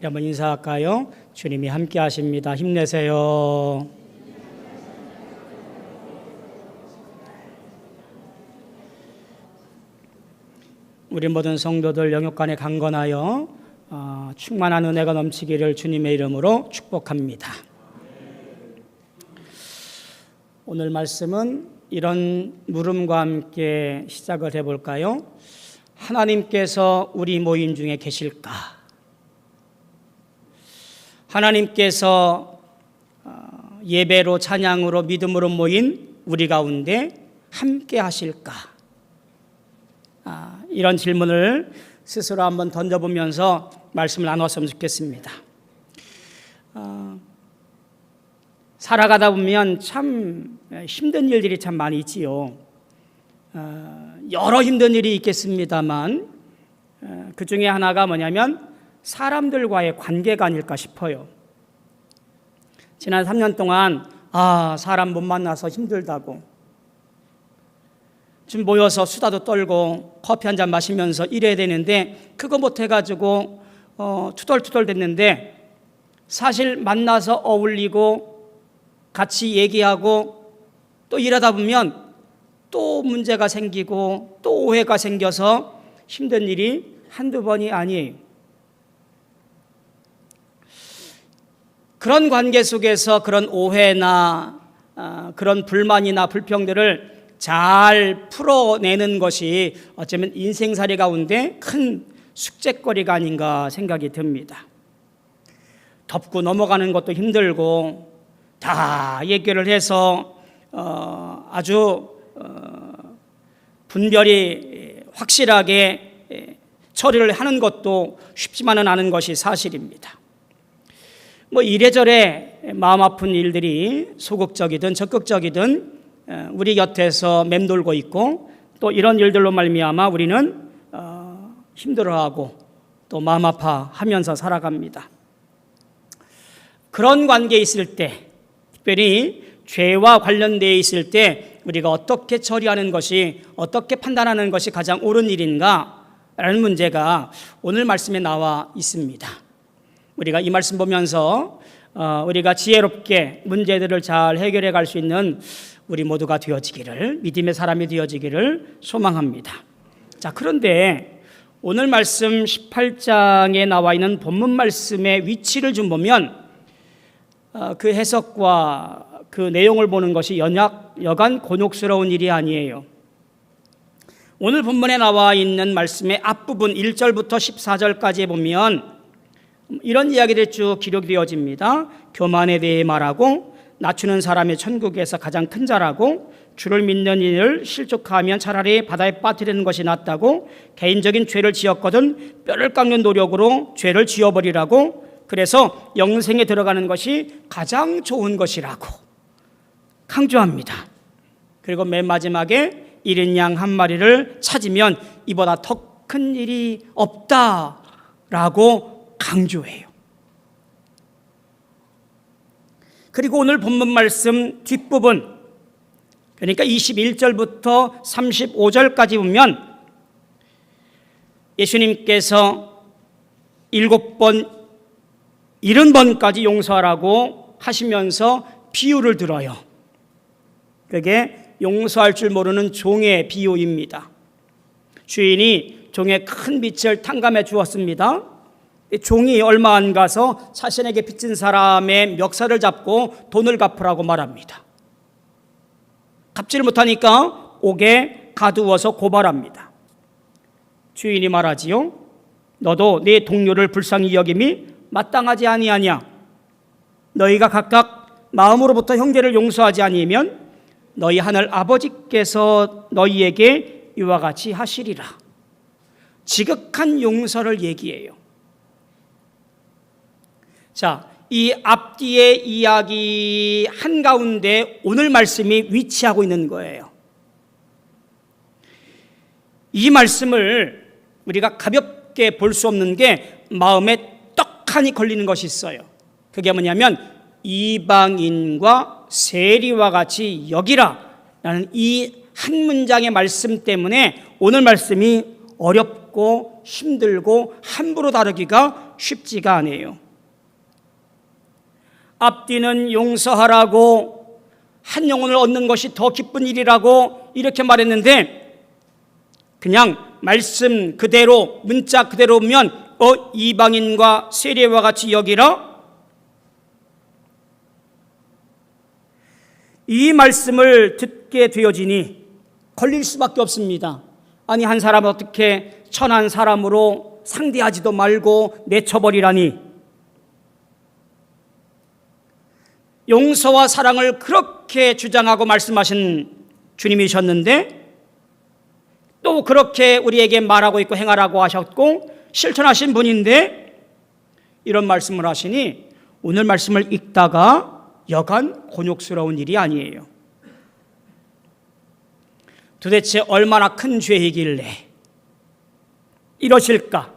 우리 한번 인사할까요? 주님이 함께 하십니다. 힘내세요. 우리 모든 성도들 영육간에 강건하여 충만한 은혜가 넘치기를 주님의 이름으로 축복합니다. 오늘 말씀은 이런 물음과 함께 시작을 해볼까요? 하나님께서 우리 모임 중에 계실까? 하나님께서 예배로 찬양으로 믿음으로 모인 우리 가운데 함께 하실까? 이런 질문을 스스로 한번 던져보면서 말씀을 나눴으면 좋겠습니다. 살아가다 보면 참 힘든 일들이 참 많이 있지요. 여러 힘든 일이 있겠습니다만 그 중에 하나가 뭐냐면 사람들과의 관계가 아닐까 싶어요. 지난 3년 동안 사람 못 만나서 힘들다고 지금 모여서 수다도 떨고 커피 한잔 마시면서 일해야 되는데 그거 못해가지고 투덜투덜 됐는데 사실 만나서 어울리고 같이 얘기하고 또 일하다 보면 또 문제가 생기고 또 오해가 생겨서 힘든 일이 한두 번이 아니에요. 그런 관계 속에서 그런 오해나 그런 불만이나 불평들을 잘 풀어내는 것이 어쩌면 인생살이 가운데 큰 숙제거리가 아닌가 생각이 듭니다. 덮고 넘어가는 것도 힘들고 다 얘기를 해서 아주 분별이 확실하게 처리를 하는 것도 쉽지만은 않은 것이 사실입니다. 이래저래 마음 아픈 일들이 소극적이든 적극적이든 우리 곁에서 맴돌고 있고 또 이런 일들로 말미암아 우리는 힘들어하고 또 마음 아파하면서 살아갑니다. 그런 관계에 있을 때, 특별히 죄와 관련되어 있을 때 우리가 어떻게 처리하는 것이, 어떻게 판단하는 것이 가장 옳은 일인가 라는 문제가 오늘 말씀에 나와 있습니다. 우리가 이 말씀 보면서 우리가 지혜롭게 문제들을 잘 해결해 갈 수 있는 우리 모두가 되어지기를, 믿음의 사람이 되어지기를 소망합니다. 자, 그런데 오늘 말씀 18장에 나와 있는 본문 말씀의 위치를 좀 보면 그 해석과 그 내용을 보는 것이 여간 곤욕스러운 일이 아니에요. 오늘 본문에 나와 있는 말씀의 앞부분 1절부터 14절까지 보면 이런 이야기들이 쭉 기록되어집니다. 교만에 대해 말하고 낮추는 사람이 천국에서 가장 큰 자라고 주를 믿는 이를 실족하면 차라리 바다에 빠뜨리는 것이 낫다고 개인적인 죄를 지었거든 뼈를 깎는 노력으로 죄를 지워버리라고 그래서 영생에 들어가는 것이 가장 좋은 것이라고 강조합니다. 그리고 맨 마지막에 일인 양 한 마리를 찾으면 이보다 더 큰 일이 없다라고 강조해요. 그리고 오늘 본문 말씀 뒷부분, 그러니까 21절부터 35절까지 보면 예수님께서 7번, 70번까지 용서하라고 하시면서 비유를 들어요. 그게 용서할 줄 모르는 종의 비유입니다. 주인이 종의 큰 빚을 탕감해 주었습니다. 종이 얼마 안 가서 자신에게 빚진 사람의 멱살을 잡고 돈을 갚으라고 말합니다. 갚지를 못하니까 옥에 가두어서 고발합니다. 주인이 말하지요. 너도 네 동료를 불쌍히 여김이 마땅하지 아니하냐? 너희가 각각 마음으로부터 형제를 용서하지 아니하면 너희 하늘 아버지께서 너희에게 이와 같이 하시리라. 지극한 용서를 얘기해요. 자, 이 앞뒤의 이야기 한가운데 오늘 말씀이 위치하고 있는 거예요. 이 말씀을 우리가 가볍게 볼 수 없는 게 마음에 떡하니 걸리는 것이 있어요. 그게 뭐냐면 이방인과 세리와 같이 여기라 라는 이 한 문장의 말씀 때문에 오늘 말씀이 어렵고 힘들고 함부로 다루기가 쉽지가 않아요. 앞뒤는 용서하라고, 한 영혼을 얻는 것이 더 기쁜 일이라고 이렇게 말했는데, 그냥 말씀 그대로, 문자 그대로 보면 이방인과 세리와 같이 여기라, 이 말씀을 듣게 되어지니 걸릴 수밖에 없습니다. 아니, 한 사람을 어떻게 천한 사람으로 상대하지도 말고 내쳐버리라니. 용서와 사랑을 그렇게 주장하고 말씀하신 주님이셨는데, 또 그렇게 우리에게 말하고 있고 행하라고 하셨고 실천하신 분인데, 이런 말씀을 하시니 오늘 말씀을 읽다가 여간 곤욕스러운 일이 아니에요. 도대체 얼마나 큰 죄이길래 이러실까?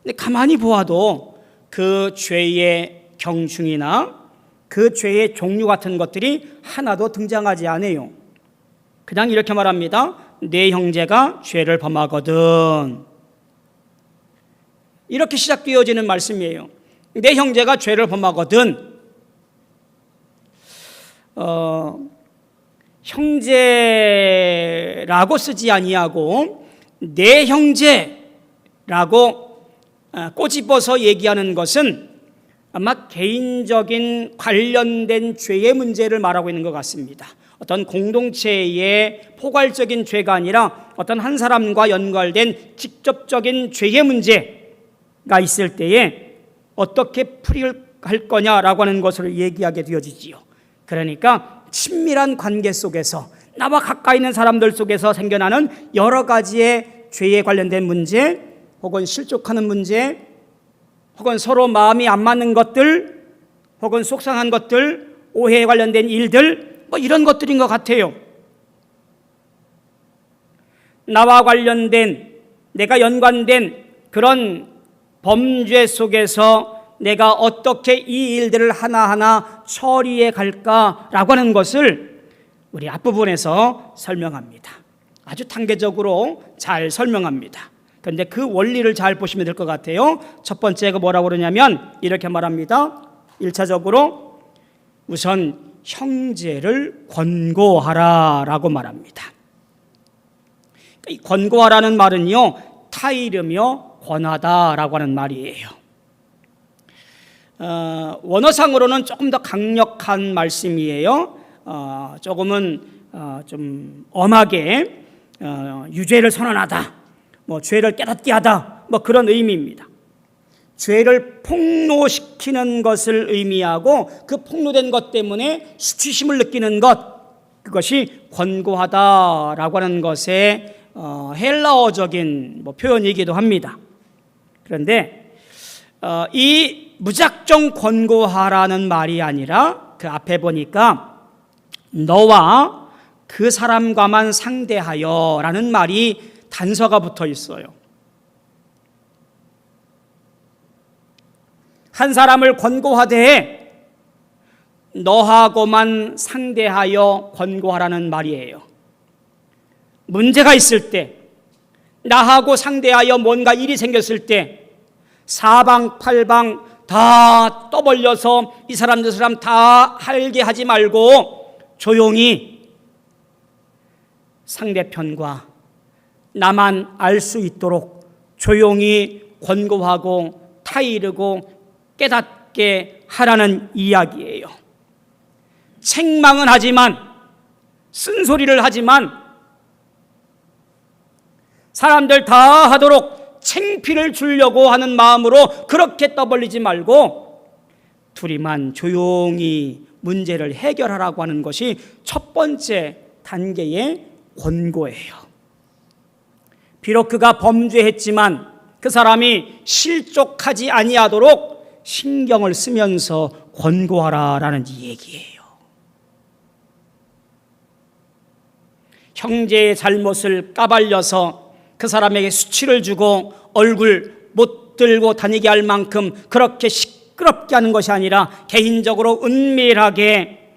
근데 가만히 보아도 그 죄의 경중이나 그 죄의 종류 같은 것들이 하나도 등장하지 않아요. 그냥 이렇게 말합니다. 내 형제가 죄를 범하거든. 이렇게 시작되어지는 말씀이에요. 내 형제가 죄를 범하거든. 형제라고 쓰지 아니하고 내 형제라고 꼬집어서 얘기하는 것은 아마 개인적인 관련된 죄의 문제를 말하고 있는 것 같습니다. 어떤 공동체의 포괄적인 죄가 아니라 어떤 한 사람과 연관된 직접적인 죄의 문제가 있을 때에 어떻게 풀이할 거냐라고 하는 것을 얘기하게 되어지지요. 그러니까 친밀한 관계 속에서, 나와 가까이 있는 사람들 속에서 생겨나는 여러 가지의 죄에 관련된 문제, 혹은 실족하는 문제, 혹은 서로 마음이 안 맞는 것들, 혹은 속상한 것들, 오해에 관련된 일들, 이런 것들인 것 같아요. 나와 관련된, 내가 연관된 그런 범죄 속에서 내가 어떻게 이 일들을 하나하나 처리해 갈까라고 하는 것을 우리 앞부분에서 설명합니다. 아주 단계적으로 잘 설명합니다. 그런데 그 원리를 잘 보시면 될 것 같아요. 첫 번째가 뭐라고 그러냐면 이렇게 말합니다. 1차적으로 우선 형제를 권고하라라고 말합니다. 이 권고하라는 말은요, 타이르며 권하다라고 하는 말이에요. 원어상으로는 조금 더 강력한 말씀이에요. 조금은 좀 엄하게 유죄를 선언하다, 죄를 깨닫게 하다, 그런 의미입니다. 죄를 폭로시키는 것을 의미하고 그 폭로된 것 때문에 수치심을 느끼는 것, 그것이 권고하다라고 하는 것의 헬라어적인 표현이기도 합니다. 그런데 이 무작정 권고하라는 말이 아니라 그 앞에 보니까 너와 그 사람과만 상대하여 라는 말이 단서가 붙어 있어요. 한 사람을 권고하되 너하고만 상대하여 권고하라는 말이에요. 문제가 있을 때, 나하고 상대하여 뭔가 일이 생겼을 때 사방팔방 다 떠벌려서 이 사람 저 사람 다 알게 하지 말고 조용히 상대편과 나만 알 수 있도록 조용히 권고하고 타이르고 깨닫게 하라는 이야기예요. 책망은 하지만, 쓴소리를 하지만 사람들 다 하도록 창피를 주려고 하는 마음으로 그렇게 떠벌리지 말고 둘이만 조용히 문제를 해결하라고 하는 것이 첫 번째 단계의 권고예요. 비록 그가 범죄했지만 그 사람이 실족하지 아니하도록 신경을 쓰면서 권고하라라는 얘기예요. 형제의 잘못을 까발려서 그 사람에게 수치를 주고 얼굴 못 들고 다니게 할 만큼 그렇게 시끄럽게 하는 것이 아니라 개인적으로 은밀하게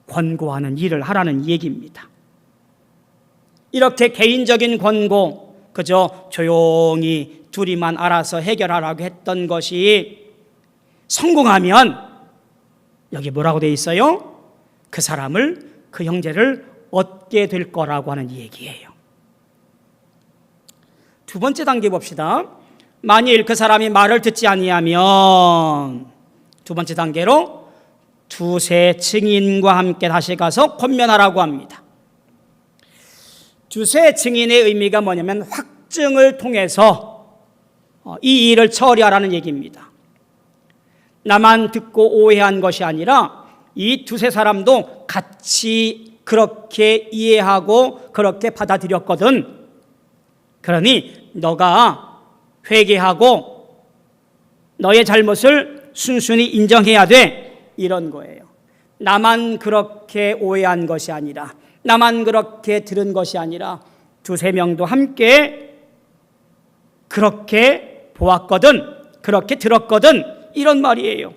권고하는 일을 하라는 얘기입니다. 이렇게 개인적인 권고, 그저 조용히 둘이만 알아서 해결하라고 했던 것이 성공하면 여기 뭐라고 돼 있어요? 그 사람을, 그 형제를 얻게 될 거라고 하는 얘기예요. 두 번째 단계 봅시다. 만일 그 사람이 말을 듣지 아니하면 두 번째 단계로 두세 증인과 함께 다시 가서 권면하라고 합니다. 두세 증인의 의미가 뭐냐면 확증을 통해서 이 일을 처리하라는 얘기입니다. 나만 듣고 오해한 것이 아니라 이 두세 사람도 같이 그렇게 이해하고 그렇게 받아들였거든. 그러니 너가 회개하고 너의 잘못을 순순히 인정해야 돼. 이런 거예요. 나만 그렇게 오해한 것이 아니라, 나만 그렇게 들은 것이 아니라 두세 명도 함께 그렇게 보았거든, 그렇게 들었거든, 이런 말이에요.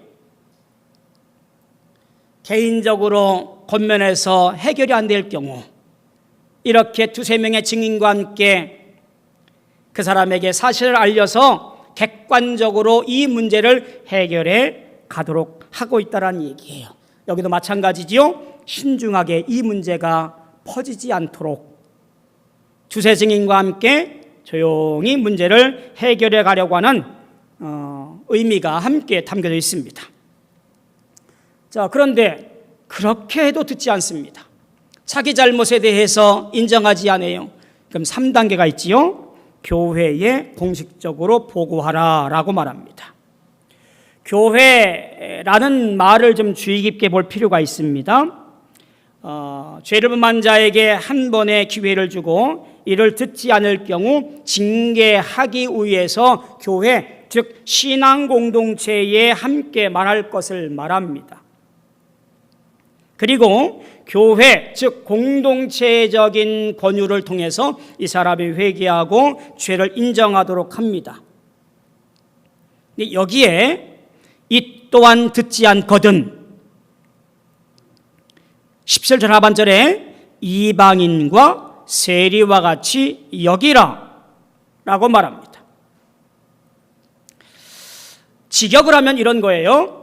개인적으로 권면해서 해결이 안 될 경우 이렇게 두세 명의 증인과 함께 그 사람에게 사실을 알려서 객관적으로 이 문제를 해결해 가도록 하고 있다는 얘기예요. 여기도 마찬가지지요. 신중하게 이 문제가 퍼지지 않도록 두세 증인과 함께 조용히 문제를 해결해 가려고 하는 의미가 함께 담겨져 있습니다. 자, 그런데 그렇게 해도 듣지 않습니다. 자기 잘못에 대해서 인정하지 않아요. 그럼 3단계가 있지요. 교회에 공식적으로 보고하라 라고 말합니다. 교회라는 말을 좀 주의 깊게 볼 필요가 있습니다. 죄를 범한 자에게 한 번의 기회를 주고 이를 듣지 않을 경우 징계하기 위해서 교회, 즉 신앙 공동체에 함께 말할 것을 말합니다. 그리고 교회, 즉 공동체적인 권유를 통해서 이 사람이 회개하고 죄를 인정하도록 합니다. 여기에 이 또한 듣지 않거든 17절 하반절에 이방인과 세리와 같이 여기라 라고 말합니다. 직역을 하면 이런 거예요.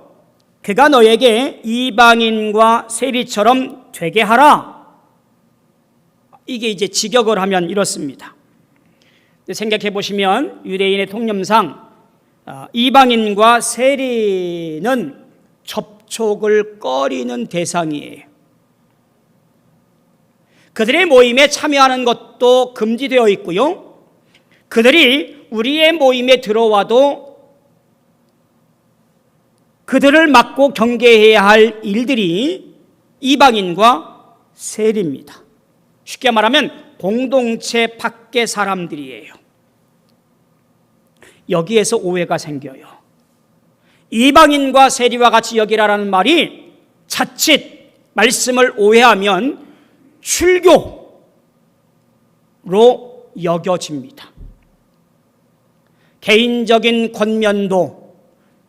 그가 너에게 이방인과 세리처럼 되게 하라. 이게 이제 직역을 하면 이렇습니다. 생각해 보시면 유대인의 통념상 이방인과 세리는 접촉을 꺼리는 대상이에요. 그들의 모임에 참여하는 것도 금지되어 있고요. 그들이 우리의 모임에 들어와도 그들을 막고 경계해야 할 일들이 이방인과 세리입니다. 쉽게 말하면 공동체 밖의 사람들이에요. 여기에서 오해가 생겨요. 이방인과 세리와 같이 여기라라는 말이 자칫 말씀을 오해하면 출교로 여겨집니다. 개인적인 권면도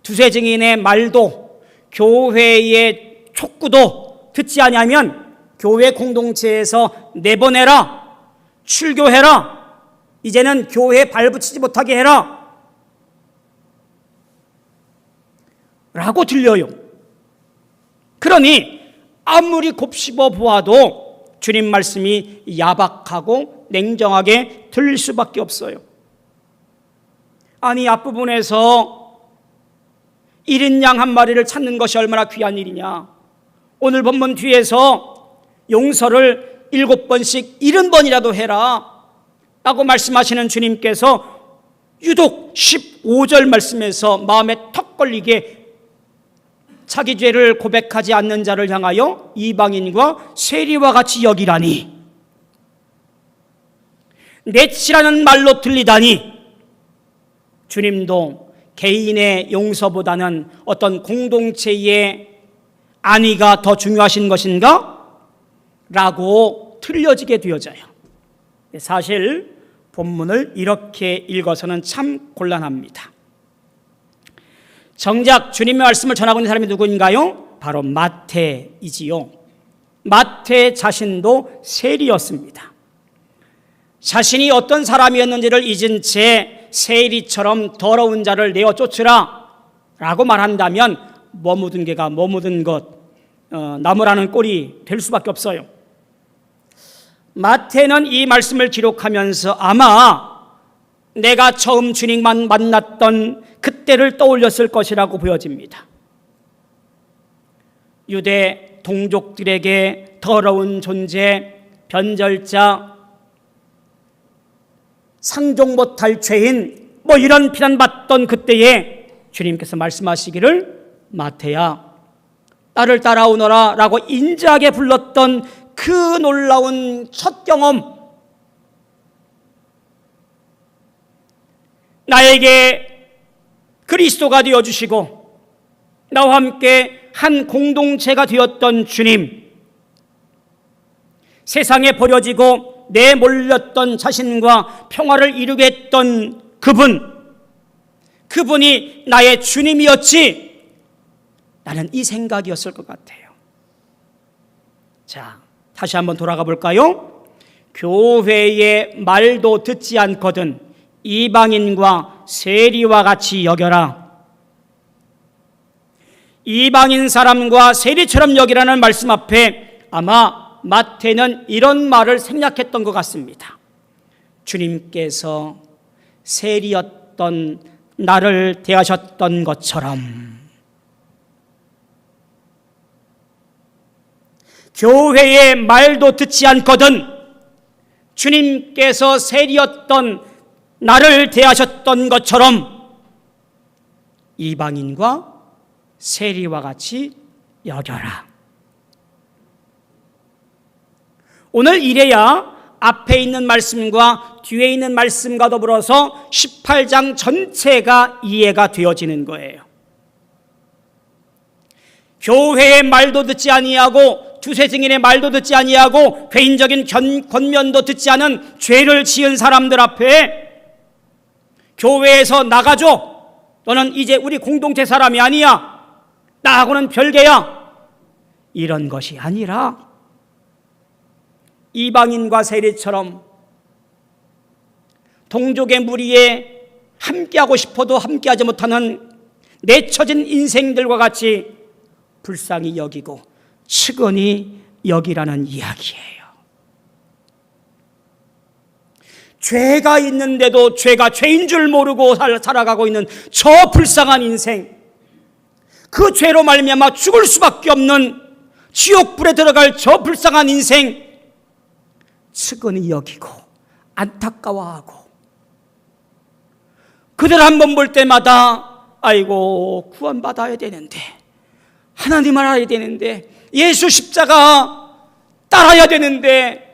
두세 증인의 말도 교회의 촉구도 듣지 아니하면 교회 공동체에서 내보내라, 출교해라, 이제는 교회에 발붙이지 못하게 해라 라고 들려요. 그러니 아무리 곱씹어 보아도 주님 말씀이 야박하고 냉정하게 들릴 수밖에 없어요. 아니, 앞부분에서 1인 양 한 마리를 찾는 것이 얼마나 귀한 일이냐. 오늘 본문 뒤에서 용서를 7번씩 70번이라도 해라 라고 말씀하시는 주님께서 유독 15절 말씀에서 마음에 턱 걸리게 자기 죄를 고백하지 않는 자를 향하여 이방인과 세리와 같이 여기라니, 넷이라는 말로 들리다니, 주님도 개인의 용서보다는 어떤 공동체의 안위가 더 중요하신 것인가? 라고 틀려지게 되어져요. 사실 본문을 이렇게 읽어서는 참 곤란합니다. 정작 주님의 말씀을 전하고 있는 사람이 누구인가요? 바로 마태이지요. 마태 자신도 세리였습니다. 자신이 어떤 사람이었는지를 잊은 채 세리처럼 더러운 자를 내어 쫓으라 라고 말한다면 머무든 개가 머무든 것, 나무라는 꼴이 될 수밖에 없어요. 마태는 이 말씀을 기록하면서 아마 내가 처음 주님만 만났던 그때를 떠올렸을 것이라고 보여집니다. 유대 동족들에게 더러운 존재, 변절자, 상종 못할 죄인, 이런 비난받던 그때에 주님께서 말씀하시기를 마태야 나를 따라오너라 라고 인자하게 불렀던 그 놀라운 첫 경험, 나에게 그리스도가 되어주시고 나와 함께 한 공동체가 되었던 주님, 세상에 버려지고 내몰렸던 자신과 평화를 이루게 했던 그분이 나의 주님이었지, 나는 이 생각이었을 것 같아요. 자, 다시 한번 돌아가 볼까요? 교회의 말도 듣지 않거든 이방인과 세리와 같이 여겨라. 이방인 사람과 세리처럼 여기라는 말씀 앞에 아마 마태는 이런 말을 생략했던 것 같습니다. 주님께서 세리였던 나를 대하셨던 것처럼 교회의 말도 듣지 않거든 주님께서 세리였던 나를 대하셨던 것처럼 이방인과 세리와 같이 여겨라. 오늘 이래야 앞에 있는 말씀과 뒤에 있는 말씀과 더불어서 18장 전체가 이해가 되어지는 거예요. 교회의 말도 듣지 아니하고 두세 증인의 말도 듣지 아니하고 개인적인 권면도 듣지 않은 죄를 지은 사람들 앞에 교회에서 나가줘, 너는 이제 우리 공동체 사람이 아니야, 나하고는 별개야, 이런 것이 아니라 이방인과 세리처럼 동족의 무리에 함께하고 싶어도 함께하지 못하는 내쳐진 인생들과 같이 불쌍히 여기고 측은히 여기라는 이야기예요. 죄가 있는데도 죄가 죄인 줄 모르고 살아가고 있는 저 불쌍한 인생, 그 죄로 말미암아 죽을 수밖에 없는 지옥불에 들어갈 저 불쌍한 인생 측은히 여기고 안타까워하고, 그들 한번 볼 때마다 아이고 구원받아야 되는데, 하나님을 알아야 되는데, 예수 십자가 따라야 되는데,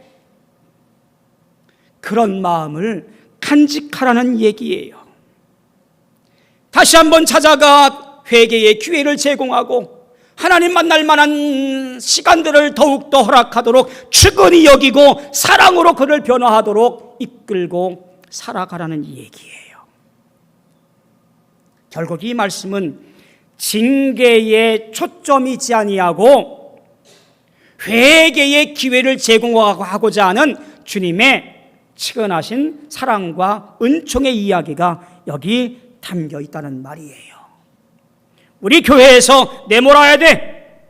그런 마음을 간직하라는 얘기예요. 다시 한번 찾아가 회개의 기회를 제공하고 하나님 만날 만한 시간들을 더욱더 허락하도록 측은히 여기고 사랑으로 그를 변화하도록 이끌고 살아가라는 얘기예요. 결국 이 말씀은 징계에 초점이지 아니하고 회개의 기회를 제공하고자 하는 주님의 측은하신 사랑과 은총의 이야기가 여기 담겨 있다는 말이에요. 우리 교회에서 내몰아야 돼,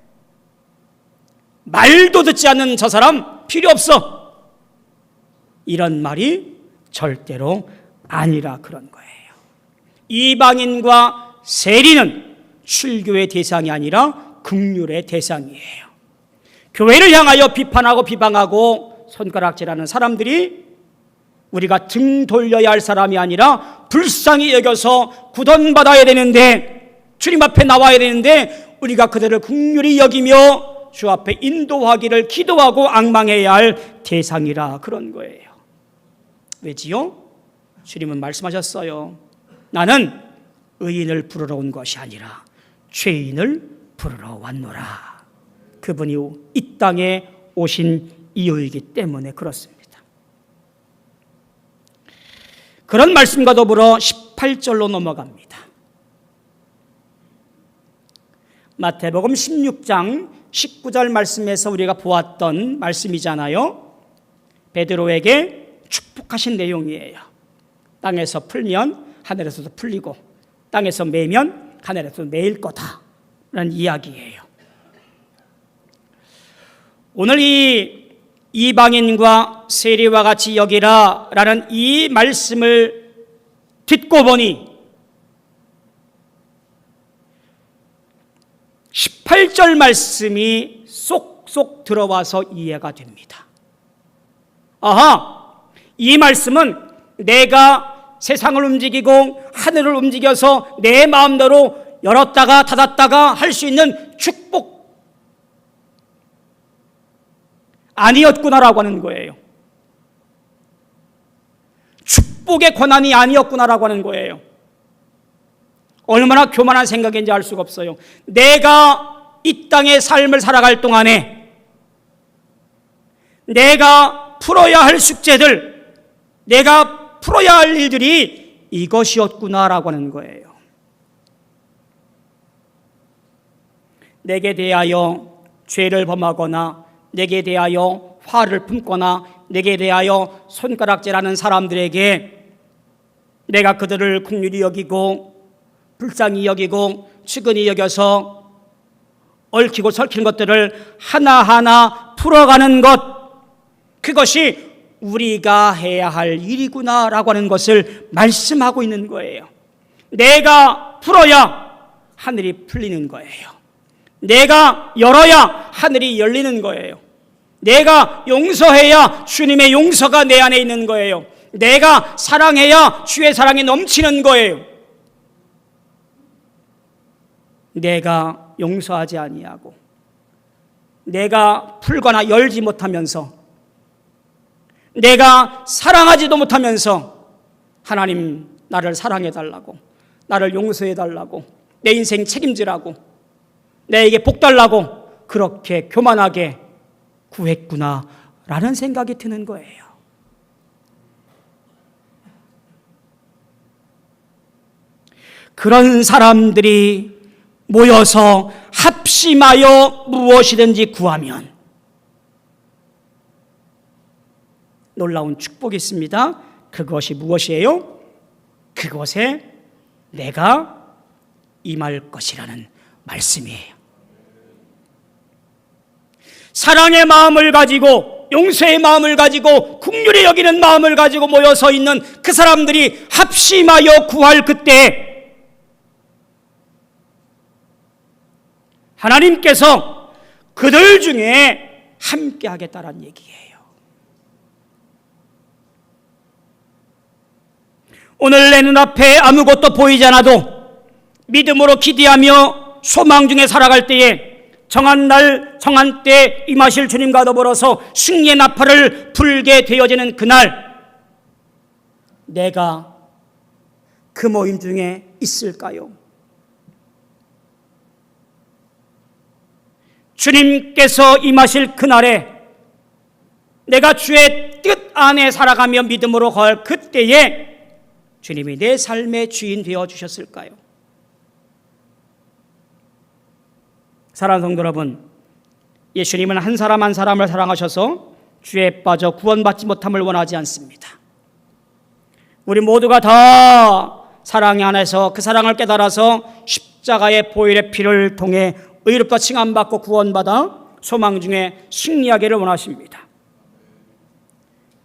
말도 듣지 않는 저 사람 필요 없어, 이런 말이 절대로 아니라 그런 거예요. 이방인과 세리는 출교의 대상이 아니라 긍휼의 대상이에요. 교회를 향하여 비판하고 비방하고 손가락질하는 사람들이 우리가 등 돌려야 할 사람이 아니라 불쌍히 여겨서 구원받아야 되는데, 주님 앞에 나와야 되는데 우리가 그들을 긍휼히 여기며 주 앞에 인도하기를 기도하고 앙망해야 할 대상이라 그런 거예요. 왜지요? 주님은 말씀하셨어요. 나는 의인을 부르러 온 것이 아니라 죄인을 부르러 왔노라. 그분이 이 땅에 오신 이유이기 때문에 그렇습니다. 그런 말씀과 더불어 18절로 넘어갑니다. 마태복음 16장 19절 말씀에서 우리가 보았던 말씀이잖아요. 베드로에게 축복하신 내용이에요. 땅에서 풀면 하늘에서도 풀리고 땅에서 매면 하늘에서도 매일 거다라는 이야기예요. 오늘 이 이방인과 세리와 같이 여기라라는 이 말씀을 듣고 보니 18절 말씀이 쏙쏙 들어와서 이해가 됩니다. 아하, 이 말씀은 내가 세상을 움직이고 하늘을 움직여서 내 마음대로 열었다가 닫았다가 할 수 있는 축복 아니었구나라고 하는 거예요. 축복의 권한이 아니었구나라고 하는 거예요. 얼마나 교만한 생각인지 알 수가 없어요. 내가 이 땅의 삶을 살아갈 동안에 내가 풀어야 할 숙제들, 내가 풀어야 할 일들이 이것이었구나라고 하는 거예요. 내게 대하여 죄를 범하거나 내게 대하여 화를 품거나 내게 대하여 손가락질하는 사람들에게 내가 그들을 긍휼히 여기고 불쌍히 여기고 측은히 여겨서 얽히고 설킨 것들을 하나하나 풀어가는 것, 그것이 우리가 해야 할 일이구나라고 하는 것을 말씀하고 있는 거예요. 내가 풀어야 하늘이 풀리는 거예요. 내가 열어야 하늘이 열리는 거예요. 내가 용서해야 주님의 용서가 내 안에 있는 거예요. 내가 사랑해야 주의 사랑이 넘치는 거예요. 내가 용서하지 아니하고 내가 풀거나 열지 못하면서 내가 사랑하지도 못하면서 하나님 나를 사랑해달라고, 나를 용서해달라고, 내 인생 책임지라고, 내게 복 달라고 그렇게 교만하게 구했구나 라는 생각이 드는 거예요. 그런 사람들이 모여서 합심하여 무엇이든지 구하면 놀라운 축복이 있습니다. 그것이 무엇이에요? 그것에 내가 임할 것이라는 말씀이에요. 사랑의 마음을 가지고 용서의 마음을 가지고 긍휼히 여기는 마음을 가지고 모여서 있는 그 사람들이 합심하여 구할 그때 하나님께서 그들 중에 함께 하겠다는 얘기예요. 오늘 내 눈앞에 아무것도 보이지 않아도 믿음으로 기대하며 소망 중에 살아갈 때에 정한 날 정한 때 임하실 주님과 더불어서 승리의 나팔을 불게 되어지는 그날 내가 그 모임 중에 있을까요? 주님께서 임하실 그날에 내가 주의 뜻 안에 살아가며 믿음으로 걸 그때에 주님이 내 삶의 주인 되어 주셨을까요? 사랑하는 성도 여러분, 예수님은 한 사람 한 사람을 사랑하셔서 죄에 빠져 구원받지 못함을 원하지 않습니다. 우리 모두가 다 사랑 안에서 그 사랑을 깨달아서 십자가의 보혈의 피를 통해 의롭다 칭함받고 구원받아 소망 중에 승리하기를 원하십니다.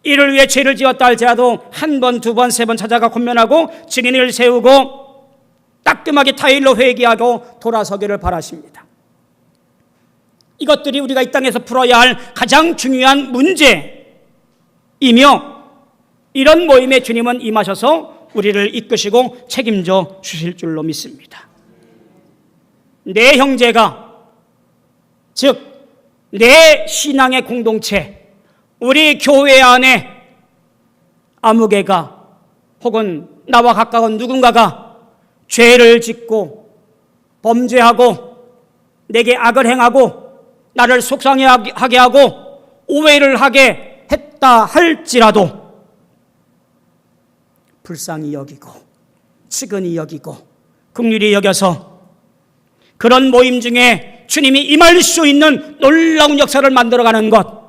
이를 위해 죄를 지었다 할지라도 한 번, 두 번, 세 번 찾아가 권면하고 증인을 세우고 따끔하게 타일로 회개하고 돌아서기를 바라십니다. 이것들이 우리가 이 땅에서 풀어야 할 가장 중요한 문제이며 이런 모임에 주님은 임하셔서 우리를 이끄시고 책임져 주실 줄로 믿습니다. 내 형제가, 즉 내 신앙의 공동체, 우리 교회 안에 아무 개가 혹은 나와 가까운 누군가가 죄를 짓고 범죄하고 내게 악을 행하고 나를 속상해하게 하고 오해를 하게 했다 할지라도 불쌍히 여기고 측은히 여기고 긍휼히 여겨서 그런 모임 중에 주님이 임할 수 있는 놀라운 역사를 만들어가는 것,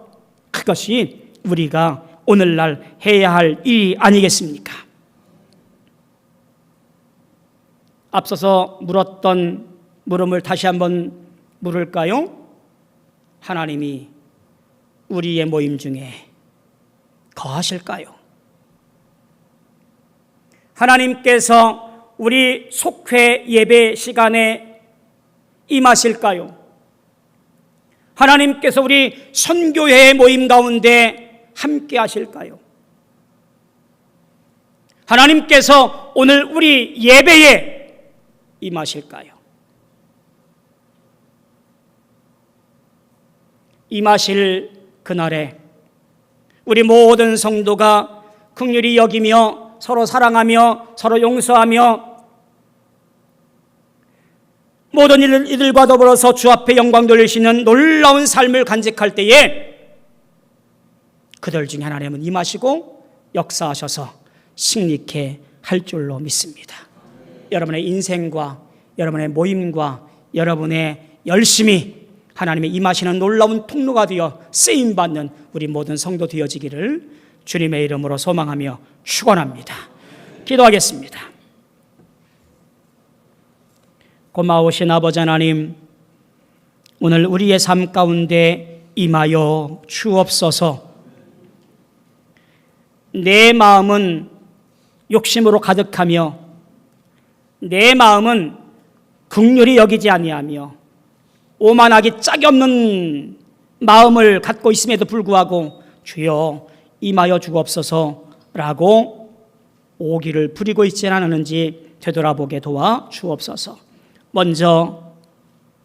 그것이 우리가 오늘날 해야 할 일이 아니겠습니까? 앞서서 물었던 물음을 다시 한번 물을까요? 하나님이 우리의 모임 중에 거하실까요? 하나님께서 우리 속회 예배 시간에 임하실까요? 하나님께서 우리 선교회의 모임 가운데 함께 하실까요? 하나님께서 오늘 우리 예배에 임하실까요? 임하실 그날에 우리 모든 성도가 긍휼히 여기며 서로 사랑하며 서로 용서하며 모든 이들과 더불어서 주 앞에 영광 돌리시는 놀라운 삶을 간직할 때에 그들 중에 하나님은 임하시고 역사하셔서 승리케 할 줄로 믿습니다. 여러분의 인생과 여러분의 모임과 여러분의 열심이 하나님의 임하시는 놀라운 통로가 되어 쓰임받는 우리 모든 성도 되어지기를 주님의 이름으로 소망하며 축원합니다. 기도하겠습니다. 고마우신 아버지 하나님, 오늘 우리의 삶 가운데 임하여 주옵소서. 내 마음은 욕심으로 가득하며 내 마음은 긍휼히 여기지 아니하며 오만하기 짝이 없는 마음을 갖고 있음에도 불구하고 주여 임하여 주옵소서라고 오기를 부리고 있지 않았는지 되돌아보게 도와 주옵소서. 먼저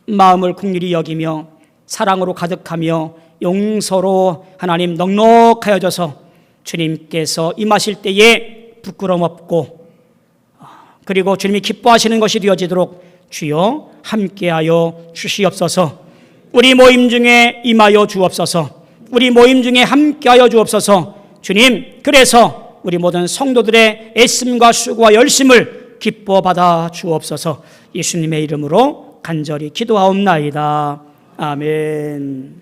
마음을 긍휼히 여기며 사랑으로 가득하며 용서로 하나님 넉넉하여져서 주님께서 임하실 때에 부끄럼 없고 그리고 주님이 기뻐하시는 것이 되어지도록 주여 함께하여 주시옵소서. 우리 모임 중에 임하여 주옵소서. 우리 모임 중에 함께하여 주옵소서. 주님, 그래서 우리 모든 성도들의 애씀과 수고와 열심을 기뻐 받아 주옵소서. 예수님의 이름으로 간절히 기도하옵나이다. 아멘.